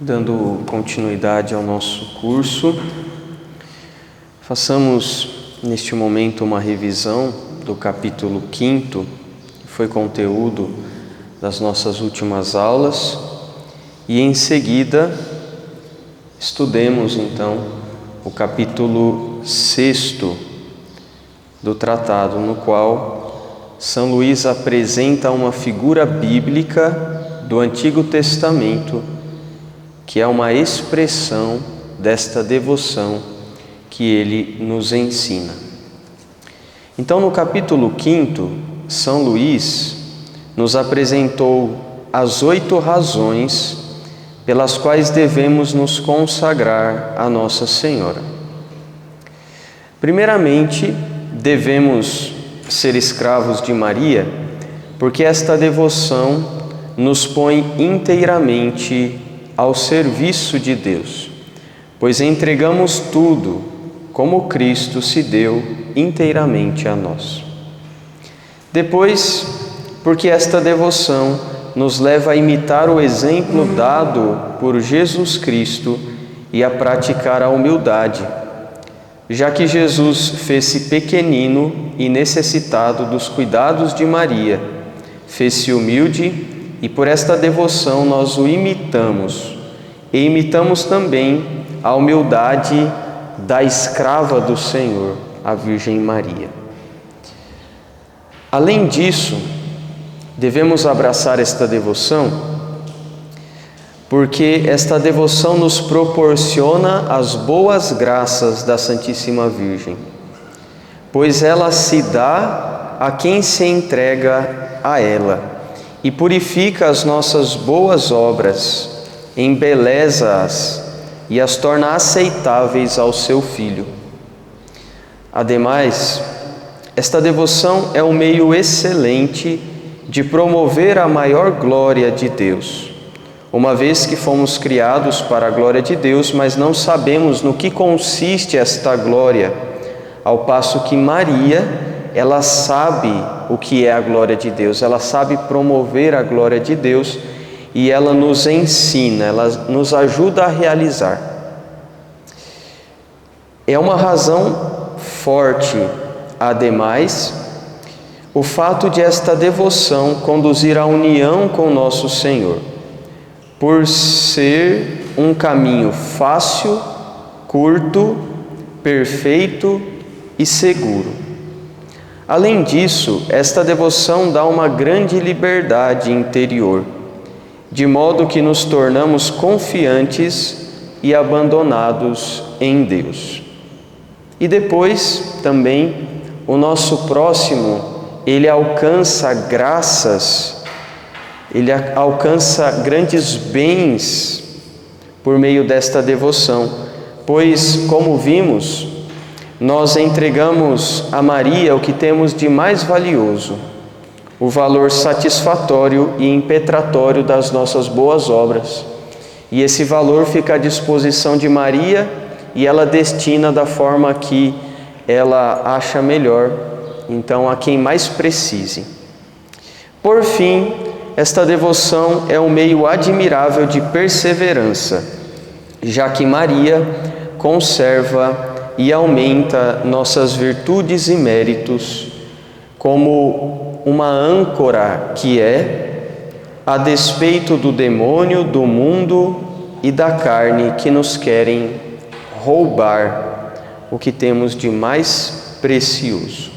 Dando continuidade ao nosso curso, façamos neste momento uma revisão do capítulo 5º, que foi conteúdo das nossas últimas aulas, e em seguida estudemos então o capítulo 6º do tratado, no qual São Luís apresenta uma figura bíblica do Antigo Testamento, que é uma expressão desta devoção que ele nos ensina. Então, no capítulo 5º, São Luís nos apresentou as 8 razões pelas quais devemos nos consagrar a Nossa Senhora. Primeiramente, devemos ser escravos de Maria, porque esta devoção nos põe inteiramente ao serviço de Deus, pois entregamos tudo como Cristo se deu inteiramente a nós. Depois, porque esta devoção nos leva a imitar o exemplo dado por Jesus Cristo e a praticar a humildade, já que Jesus fez-se pequenino e necessitado dos cuidados de Maria, fez-se humilde, e por esta devoção nós o imitamos, e imitamos também a humildade da escrava do Senhor, a Virgem Maria. Além disso, devemos abraçar esta devoção, porque esta devoção nos proporciona as boas graças da Santíssima Virgem, pois ela se dá a quem se entrega a ela, e purifica as nossas boas obras, embeleza-as e as torna aceitáveis ao seu Filho. Ademais, esta devoção é um meio excelente de promover a maior glória de Deus, uma vez que fomos criados para a glória de Deus, mas não sabemos no que consiste esta glória, ao passo que Maria, ela sabe o que é a glória de Deus, ela sabe promover a glória de Deus e ela nos ensina, ela nos ajuda a realizar. É uma razão forte, ademais, o fato de esta devoção conduzir à união com nosso Senhor, por ser um caminho fácil, curto, perfeito e seguro. Além disso, esta devoção dá uma grande liberdade interior, de modo que nos tornamos confiantes e abandonados em Deus. E depois, também, o nosso próximo, ele alcança graças, ele alcança grandes bens por meio desta devoção, pois, como vimos, nós entregamos a Maria o que temos de mais valioso, o valor satisfatório e impetratório das nossas boas obras. E esse valor fica à disposição de Maria e ela destina da forma que ela acha melhor, então a quem mais precise. Por fim, esta devoção é um meio admirável de perseverança, já que Maria conserva e aumenta nossas virtudes e méritos como uma âncora que é, a despeito do demônio, do mundo e da carne que nos querem roubar o que temos de mais precioso.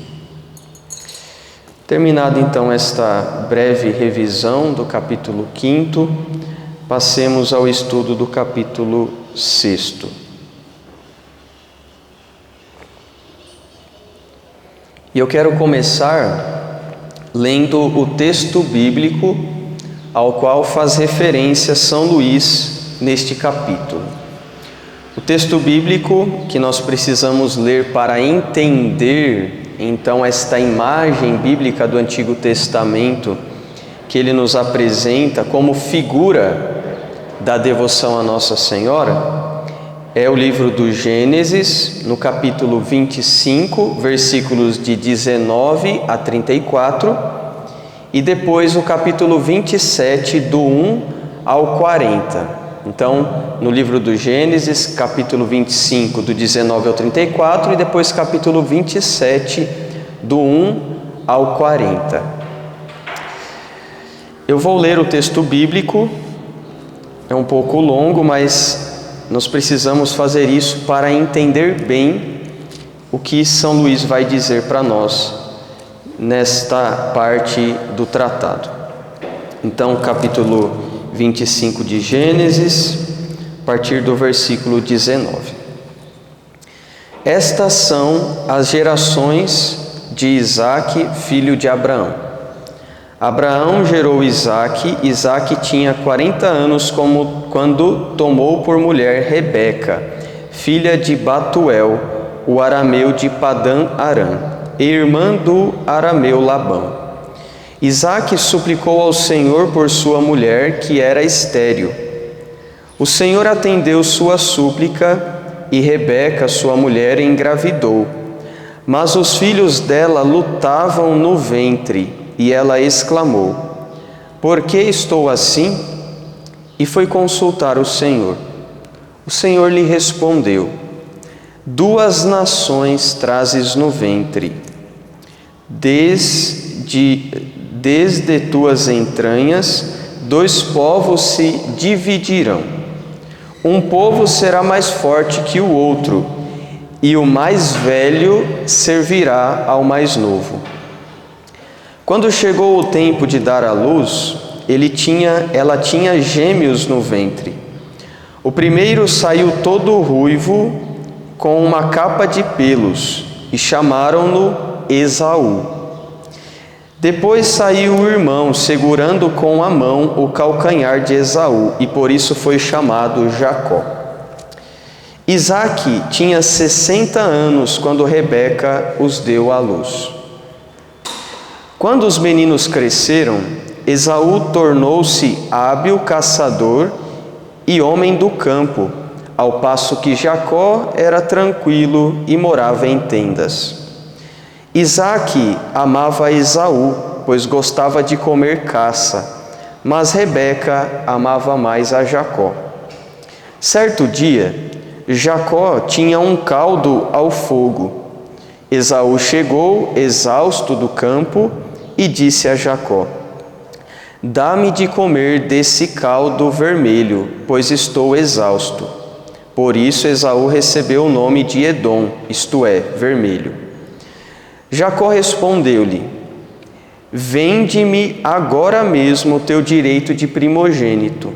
Terminada então esta breve revisão do capítulo 5º, passemos ao estudo do capítulo 6º. E eu quero começar lendo o texto bíblico ao qual faz referência São Luís neste capítulo. O texto bíblico que nós precisamos ler para entender, então, esta imagem bíblica do Antigo Testamento que ele nos apresenta como figura da devoção a Nossa Senhora, é o livro do Gênesis, no capítulo 25, versículos de 19 a 34, e depois o capítulo 27, do 1 ao 40. Então, no livro do Gênesis, capítulo 25, do 19 ao 34, e depois capítulo 27, do 1 ao 40. Eu vou ler o texto bíblico, é um pouco longo, mas nós precisamos fazer isso para entender bem o que São Luís vai dizer para nós nesta parte do tratado. Então, capítulo 25 de Gênesis, a partir do versículo 19. Estas são as gerações de Isaque, filho de Abraão. Abraão gerou Isaque. Isaque tinha 40 anos quando tomou por mulher Rebeca, filha de Batuel, o arameu de Padã-Arã, e irmã do arameu Labão. Isaque suplicou ao Senhor por sua mulher, que era estéril. O Senhor atendeu sua súplica, e Rebeca, sua mulher, engravidou. Mas os filhos dela lutavam no ventre, e ela exclamou: por que estou assim? E foi consultar o Senhor. O Senhor lhe respondeu: 2 nações trazes no ventre, desde tuas entranhas 2 povos se dividirão. Um povo será mais forte que o outro, e o mais velho servirá ao mais novo. Quando chegou o tempo de dar à luz, ela tinha gêmeos no ventre. O primeiro saiu todo ruivo, com uma capa de pelos, e chamaram-no Esaú. Depois saiu o irmão, segurando com a mão o calcanhar de Esaú, e por isso foi chamado Jacó. Isaque tinha 60 anos quando Rebeca os deu à luz. Quando os meninos cresceram, Esaú tornou-se hábil caçador e homem do campo, ao passo que Jacó era tranquilo e morava em tendas. Isaque amava Esaú, pois gostava de comer caça, mas Rebeca amava mais a Jacó. Certo dia, Jacó tinha um caldo ao fogo. Esaú chegou, exausto do campo, e disse a Jacó: dá-me de comer desse caldo vermelho, pois estou exausto. Por isso Esaú recebeu o nome de Edom, isto é, vermelho. Jacó respondeu-lhe: vende-me agora mesmo o teu direito de primogênito.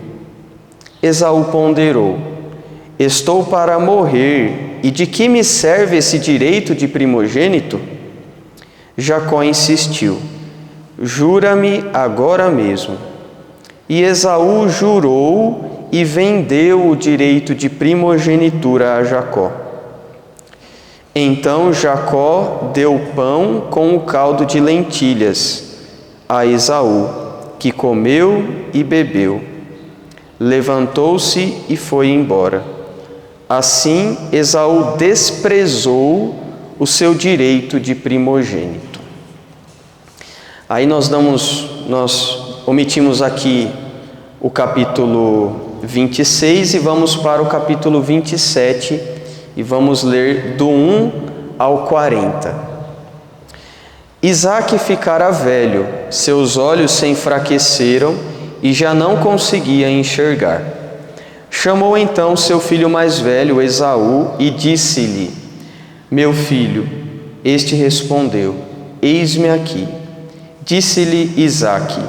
Esaú ponderou: estou para morrer, e de que me serve esse direito de primogênito? Jacó insistiu: jura-me agora mesmo. E Esaú jurou e vendeu o direito de primogenitura a Jacó. Então Jacó deu pão com o caldo de lentilhas a Esaú, que comeu e bebeu. Levantou-se e foi embora. Assim Esaú desprezou o seu direito de primogênito. Aí nós omitimos aqui o capítulo 26 e vamos para o capítulo 27 e vamos ler do 1 ao 40. Isaque ficara velho, seus olhos se enfraqueceram e já não conseguia enxergar. Chamou então seu filho mais velho, Esaú, e disse-lhe: meu filho. Este respondeu: eis-me aqui. Disse-lhe Isaque: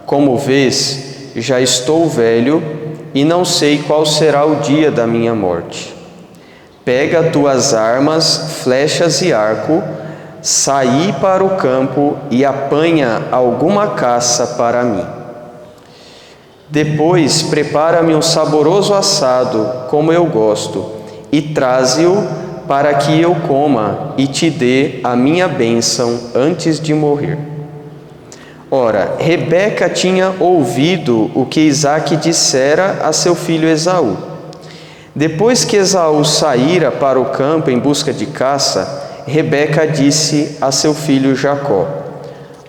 como vês, já estou velho e não sei qual será o dia da minha morte. Pega tuas armas, flechas e arco, saí para o campo e apanha alguma caça para mim. Depois prepara-me um saboroso assado, como eu gosto, e traze-o para que eu coma e te dê a minha bênção antes de morrer. Ora, Rebeca tinha ouvido o que Isaque dissera a seu filho Esaú. Depois que Esaú saíra para o campo em busca de caça, Rebeca disse a seu filho Jacó: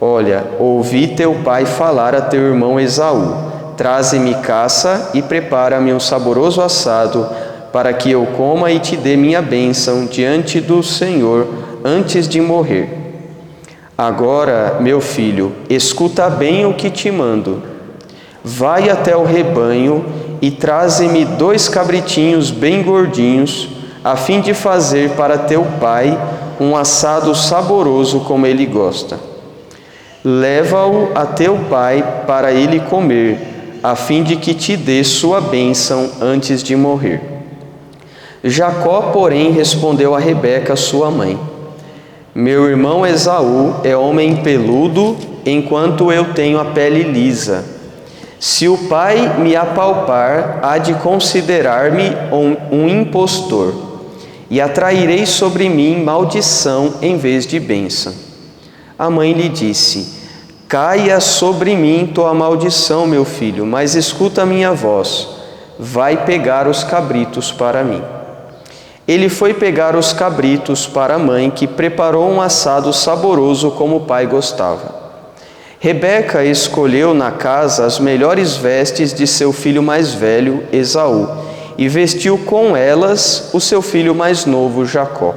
olha, ouvi teu pai falar a teu irmão Esaú. traze-me caça e prepara-me um saboroso assado, para que eu coma e te dê minha bênção diante do Senhor antes de morrer. Agora, meu filho, escuta bem o que te mando. Vai até o rebanho e traze-me 2 cabritinhos bem gordinhos, a fim de fazer para teu pai um assado saboroso como ele gosta. Leva-o a teu pai para ele comer, a fim de que te dê sua bênção antes de morrer. Jacó, porém, respondeu a Rebeca, sua mãe: meu irmão Esaú é homem peludo, enquanto eu tenho a pele lisa. Se o pai me apalpar, há de considerar-me um impostor, e atrairei sobre mim maldição em vez de bênção. A mãe lhe disse: caia sobre mim tua maldição, meu filho, mas escuta a minha voz. Vai pegar os cabritos para mim. Ele foi pegar os cabritos para a mãe, que preparou um assado saboroso como o pai gostava. Rebeca escolheu na casa as melhores vestes de seu filho mais velho, Esaú, e vestiu com elas o seu filho mais novo, Jacó.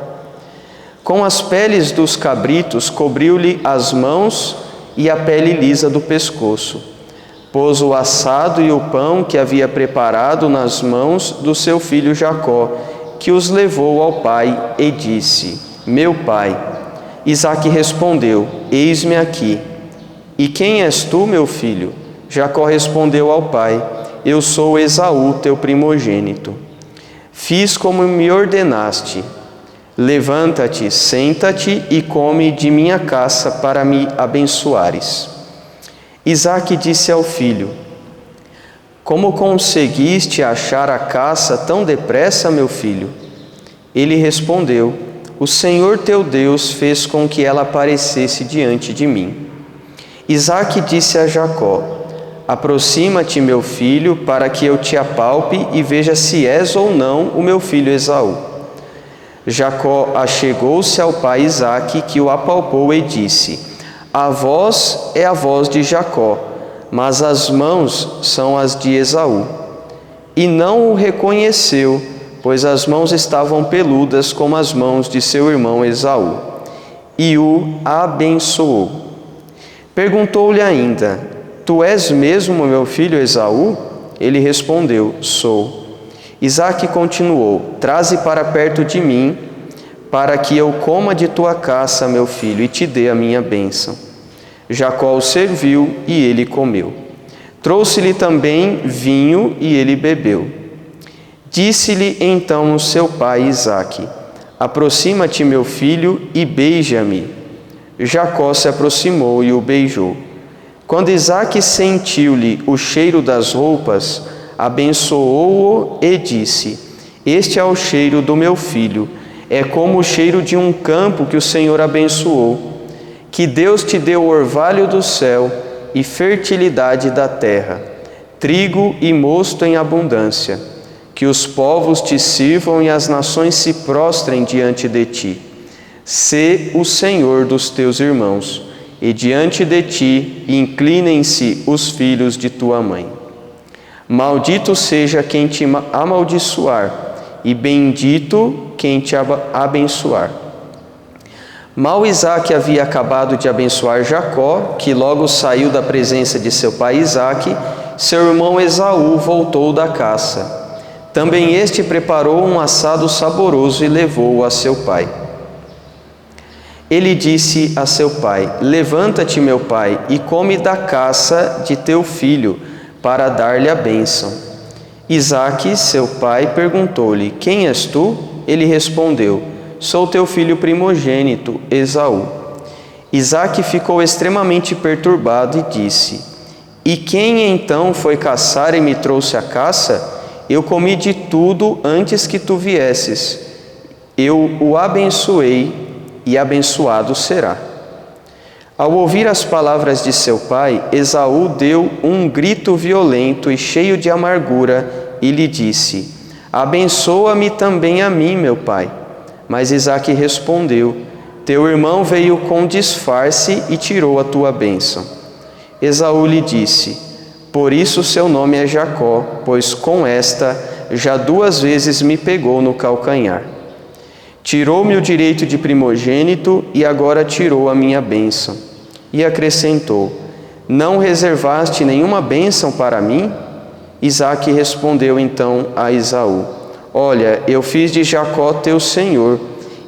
Com as peles dos cabritos cobriu-lhe as mãos e a pele lisa do pescoço. Pôs o assado e o pão que havia preparado nas mãos do seu filho Jacó, que os levou ao pai e disse: meu pai. Isaque respondeu: eis-me aqui. E quem és tu, meu filho? Jacó respondeu ao pai: eu sou Esaú, teu primogênito. Fiz como me ordenaste. Levanta-te, senta-te e come de minha caça para me abençoares. Isaque disse ao filho: como conseguiste achar a caça tão depressa, meu filho? Ele respondeu: o Senhor teu Deus fez com que ela aparecesse diante de mim. Isaque disse a Jacó: aproxima-te, meu filho, para que eu te apalpe e veja se és ou não o meu filho Esaú. Jacó achegou-se ao pai Isaque, que o apalpou e disse: a voz é a voz de Jacó, mas as mãos são as de Esaú. E não o reconheceu, pois as mãos estavam peludas como as mãos de seu irmão Esaú. E o abençoou. Perguntou-lhe ainda: tu és mesmo meu filho Esaú? Ele respondeu: sou. Isaque continuou: traze para perto de mim, para que eu coma de tua caça, meu filho, e te dê a minha bênção. Jacó o serviu e ele comeu. Trouxe-lhe também vinho e ele bebeu. Disse-lhe então o seu pai Isaque: aproxima-te, meu filho, e beija-me. Jacó se aproximou e o beijou. Quando Isaque sentiu-lhe o cheiro das roupas, abençoou-o e disse: este é o cheiro do meu filho, é como o cheiro de um campo que o Senhor abençoou. Que Deus te dê o orvalho do céu e fertilidade da terra, trigo e mosto em abundância. Que os povos te sirvam e as nações se prostrem diante de ti. Sê o Senhor dos teus irmãos, e diante de ti inclinem-se os filhos de tua mãe. Maldito seja quem te amaldiçoar, e bendito quem te abençoar. Mal Isaque havia acabado de abençoar Jacó, que logo saiu da presença de seu pai Isaque, seu irmão Esaú voltou da caça. Também este preparou um assado saboroso e levou-o a seu pai. Ele disse a seu pai: levanta-te, meu pai, e come da caça de teu filho, para dar-lhe a bênção. Isaque, seu pai, perguntou-lhe: quem és tu? Ele respondeu: sou teu filho primogênito, Esaú. Isaque ficou extremamente perturbado e disse: e quem então foi caçar e me trouxe a caça? Eu comi de tudo antes que tu viesses. Eu o abençoei e abençoado será. Ao ouvir as palavras de seu pai, Esaú deu um grito violento e cheio de amargura e lhe disse: abençoa-me também a mim, meu pai. Mas Isaque respondeu: teu irmão veio com disfarce e tirou a tua bênção. Esaú lhe disse: Por isso seu nome é Jacó, pois com esta já 2 vezes me pegou no calcanhar. Tirou-me o direito de primogênito e agora tirou a minha bênção. E acrescentou: não reservaste nenhuma bênção para mim? Isaque respondeu então a Esaú: olha, eu fiz de Jacó teu senhor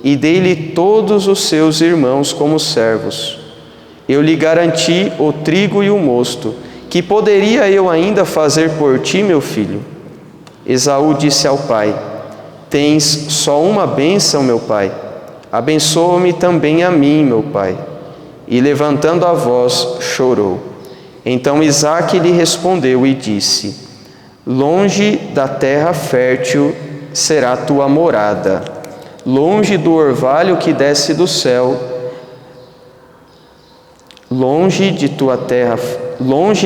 e dei-lhe todos os seus irmãos como servos. Eu lhe garanti o trigo e o mosto. Que poderia eu ainda fazer por ti, meu filho? Esaú disse ao pai: tens só uma bênção, meu pai. Abençoa-me também a mim, meu pai. E levantando a voz, chorou. Então Isaque lhe respondeu e disse: longe da terra fértil será tua morada, longe do orvalho que desce do céu, longe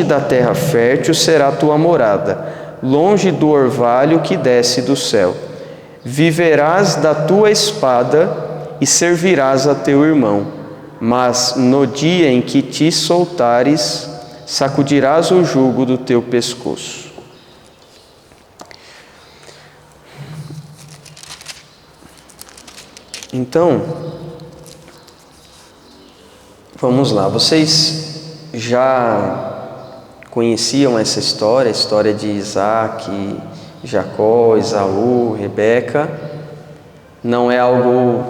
da terra fértil será tua morada, longe do orvalho que desce do céu. Viverás da tua espada e servirás a teu irmão, mas no dia em que te soltares, sacudirás o jugo do teu pescoço. Então, vamos lá. Vocês já conheciam essa história, a história de Isaque, Jacó, Esaú, Rebeca. Não é algo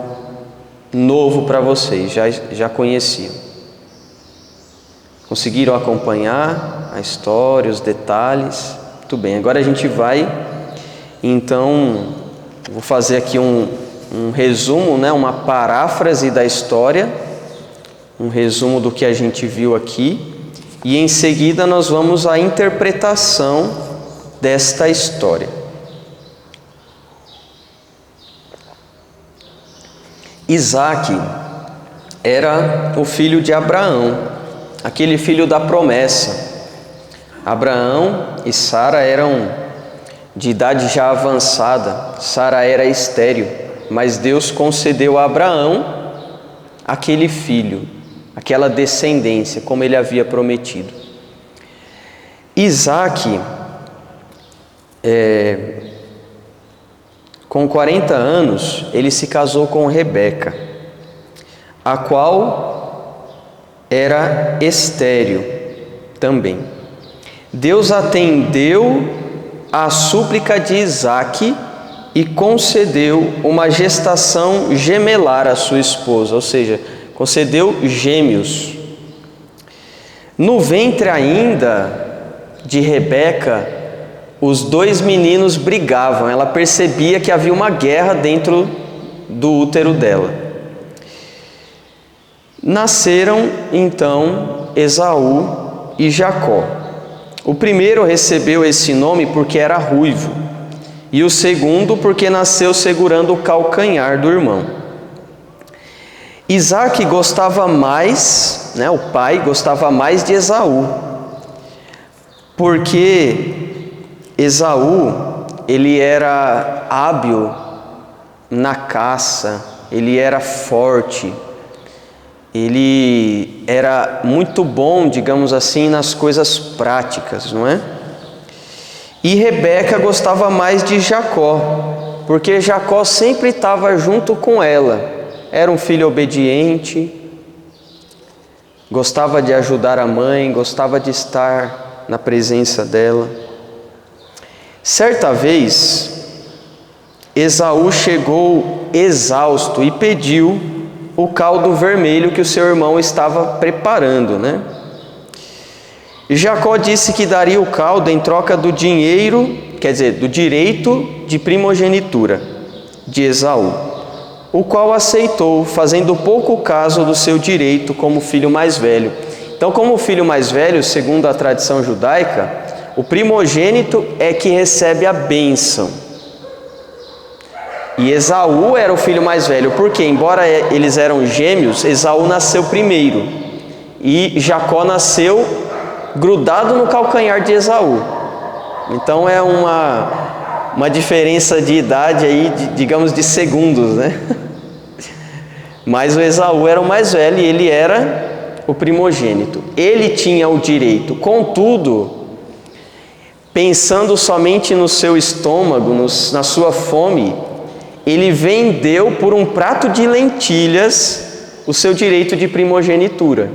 novo para vocês, já conheciam. Conseguiram acompanhar a história, os detalhes? Muito bem, agora a gente vai, então, vou fazer aqui um resumo, uma paráfrase da história, um resumo do que a gente viu aqui, e em seguida nós vamos à interpretação desta história. Isaque era o filho de Abraão, aquele filho da promessa. Abraão e Sara eram de idade já avançada. Sara era estéril, mas Deus concedeu a Abraão aquele filho, aquela descendência, como ele havia prometido. Isaque, com 40 anos, ele se casou com Rebeca, a qual era estéril também. Deus atendeu à súplica de Isaque e concedeu uma gestação gemelar à sua esposa, ou seja, concedeu gêmeos. No ventre ainda de Rebeca, os 2 meninos brigavam. Ela percebia que havia uma guerra dentro do útero dela. Nasceram então Esaú e Jacó. O primeiro recebeu esse nome porque era ruivo, e o segundo porque nasceu segurando o calcanhar do irmão. Isaque gostava mais, o pai gostava mais de Esaú, porque Esaú, ele era hábil na caça, ele era forte, ele era muito bom, digamos assim, nas coisas práticas, não é? E Rebeca gostava mais de Jacó, porque Jacó sempre estava junto com ela. Era um filho obediente, gostava de ajudar a mãe, gostava de estar na presença dela. Certa vez, Esaú chegou exausto e pediu o caldo vermelho que o seu irmão estava preparando, E Jacó disse que daria o caldo em troca do dinheiro, do direito de primogenitura de Esaú, o qual aceitou, fazendo pouco caso do seu direito como filho mais velho. Então, como filho mais velho, segundo a tradição judaica, o primogênito é que recebe a bênção. E Esaú era o filho mais velho, porque embora eles eram gêmeos, Esaú nasceu primeiro e Jacó nasceu grudado no calcanhar de Esaú. Então é uma diferença de idade aí, digamos, de segundos, Mas o Esaú era o mais velho e ele era o primogênito. Ele tinha o direito, contudo, pensando somente no seu estômago, na sua fome, ele vendeu por um prato de lentilhas o seu direito de primogenitura.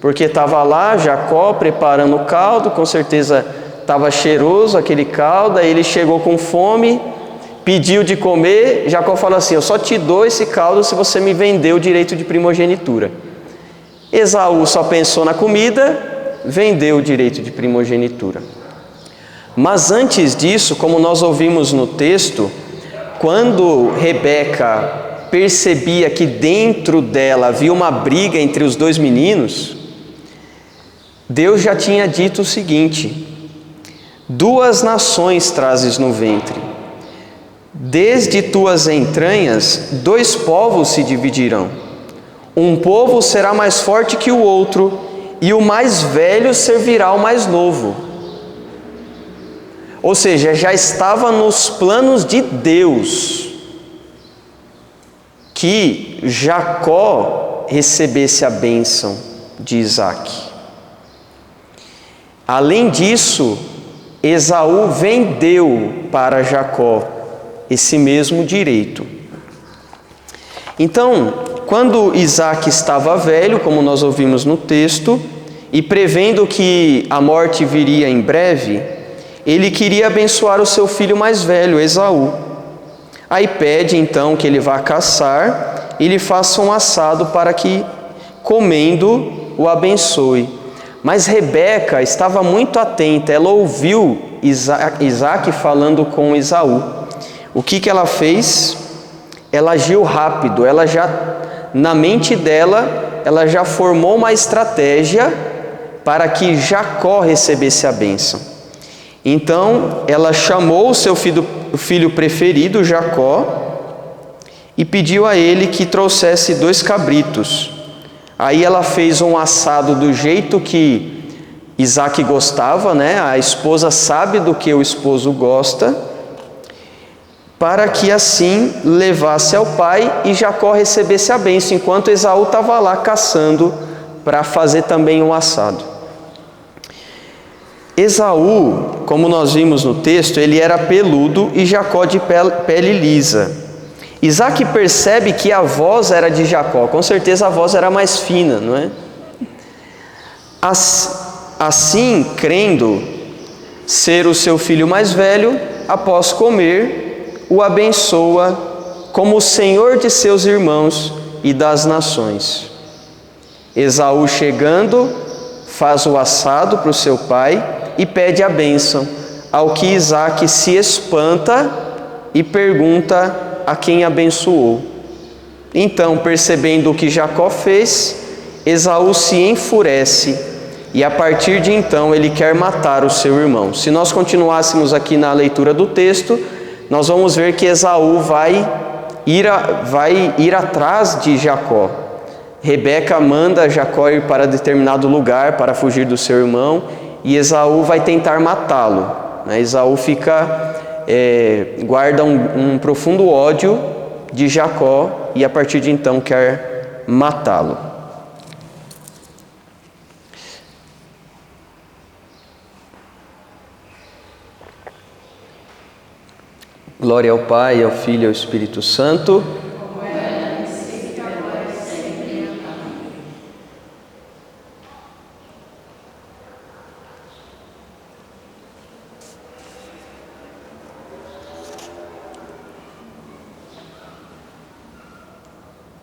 Porque estava lá Jacó preparando o caldo, com certeza estava cheiroso aquele caldo, aí ele chegou com fome, pediu de comer, Jacó falou assim: eu só te dou esse caldo se você me vender o direito de primogenitura. Esaú só pensou na comida, vendeu o direito de primogenitura. Mas antes disso, como nós ouvimos no texto, quando Rebeca percebia que dentro dela havia uma briga entre os dois meninos, Deus já tinha dito o seguinte: 2 nações trazes no ventre, desde tuas entranhas 2 povos se dividirão, um povo será mais forte que o outro, e o mais velho servirá ao mais novo. Ou seja, já estava nos planos de Deus que Jacó recebesse a bênção de Isaque. Além disso, Esaú vendeu para Jacó esse mesmo direito. Então, quando Isaque estava velho, como nós ouvimos no texto, e prevendo que a morte viria em breve, ele queria abençoar o seu filho mais velho, Esaú. Aí pede então que ele vá caçar e lhe faça um assado para que, comendo, o abençoe. Mas Rebeca estava muito atenta, ela ouviu Isaque falando com Esaú. O que ela fez? Ela agiu rápido, na mente dela, ela já formou uma estratégia para que Jacó recebesse a bênção. Então, ela chamou o seu filho preferido, Jacó, e pediu a ele que trouxesse 2 cabritos. Aí ela fez um assado do jeito que Isaque gostava, né? A esposa sabe do que o esposo gosta, para que assim levasse ao pai e Jacó recebesse a bênção, enquanto Esaú estava lá caçando para fazer também um assado. Esaú, como nós vimos no texto, ele era peludo e Jacó de pele lisa. Isaque percebe que a voz era de Jacó, com certeza a voz era mais fina, não é? Assim, crendo ser o seu filho mais velho, após comer, o abençoa como o Senhor de seus irmãos e das nações. Esaú, chegando, faz o assado para o seu pai e pede a bênção, ao que Isaque se espanta e pergunta a quem abençoou. Então, percebendo o que Jacó fez, Esaú se enfurece e a partir de então ele quer matar o seu irmão. Se nós continuássemos aqui na leitura do texto, nós vamos ver que Esaú vai ir atrás de Jacó. Rebeca manda Jacó ir para determinado lugar para fugir do seu irmão, e Esaú vai tentar matá-lo. Esaú guarda um profundo ódio de Jacó e a partir de então quer matá-lo. Glória ao Pai, ao Filho e ao Espírito Santo,